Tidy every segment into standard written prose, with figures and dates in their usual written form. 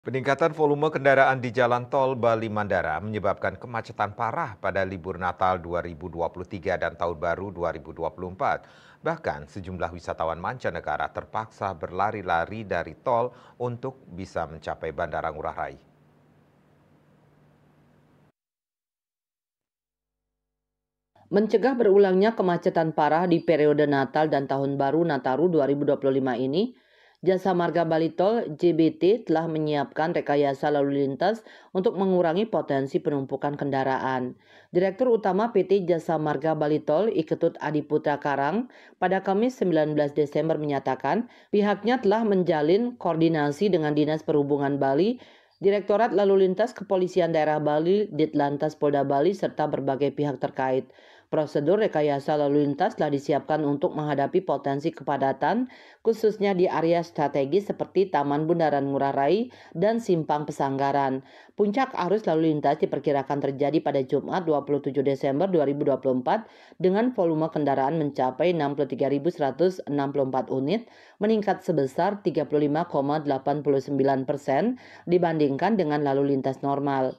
Peningkatan volume kendaraan di jalan tol Bali Mandara menyebabkan kemacetan parah pada libur Natal 2023 dan Tahun Baru 2024. Bahkan sejumlah wisatawan mancanegara terpaksa berlari-lari dari tol untuk bisa mencapai Bandara Ngurah Rai. Mencegah berulangnya kemacetan parah di periode Natal dan Tahun Baru Nataru 2025 ini, Jasa Marga Bali Tol (JBT) telah menyiapkan rekayasa lalu lintas untuk mengurangi potensi penumpukan kendaraan. Direktur Utama PT Jasa Marga Bali Tol Iketut Adiputra Karang pada Kamis 19 Desember menyatakan pihaknya telah menjalin koordinasi dengan Dinas Perhubungan Bali, Direktorat Lalu Lintas Kepolisian Daerah Bali, Ditlantas Polda Bali, serta berbagai pihak terkait. Prosedur rekayasa lalu lintas telah disiapkan untuk menghadapi potensi kepadatan, khususnya di area strategis seperti Taman Bundaran Ngurah Rai dan Simpang Pesanggaran. Puncak arus lalu lintas diperkirakan terjadi pada Jumat 27 Desember 2024 dengan volume kendaraan mencapai 63.164 unit, meningkat sebesar 35,89% dibandingkan dengan lalu lintas normal.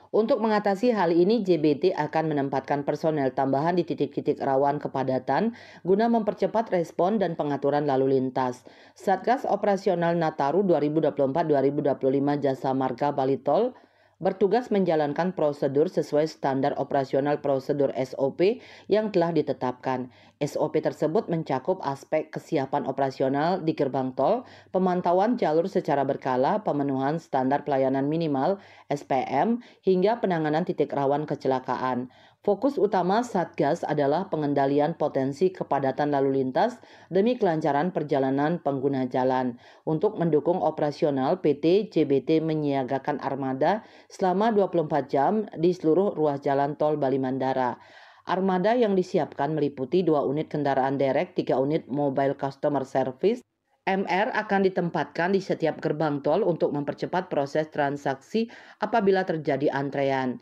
Untuk mengatasi hal ini, JBT akan menempatkan personel tambahan di titik-titik rawan kepadatan guna mempercepat respon dan pengaturan lalu lintas. Satgas Operasional Nataru 2024-2025 Jasa Marga Bali Tol bertugas menjalankan prosedur sesuai standar operasional prosedur SOP yang telah ditetapkan. SOP tersebut mencakup aspek kesiapan operasional di gerbang tol, pemantauan jalur secara berkala, pemenuhan standar pelayanan minimal (SPM), hingga penanganan titik rawan kecelakaan. Fokus utama Satgas adalah pengendalian potensi kepadatan lalu lintas demi kelancaran perjalanan pengguna jalan. Untuk mendukung operasional, PT JBT menyiagakan armada selama 24 jam di seluruh ruas jalan tol Bali Mandara. Armada yang disiapkan meliputi 2 unit kendaraan derek, 3 unit Mobile Customer Service, MR akan ditempatkan di setiap gerbang tol untuk mempercepat proses transaksi apabila terjadi antrean.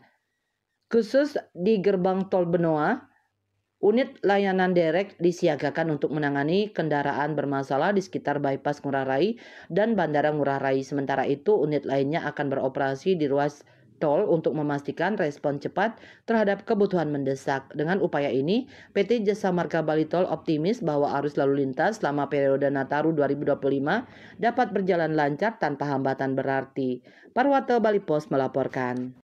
Khusus di gerbang tol Benoa, unit layanan derek disiagakan untuk menangani kendaraan bermasalah di sekitar bypass Ngurah Rai dan Bandara Ngurah Rai. Sementara itu, unit lainnya akan beroperasi di ruas tol untuk memastikan respon cepat terhadap kebutuhan mendesak. Dengan upaya ini, PT Jasa Marga Bali Tol optimis bahwa arus lalu lintas selama periode Nataru 2025 dapat berjalan lancar tanpa hambatan berarti. Parwata Bali Pos melaporkan.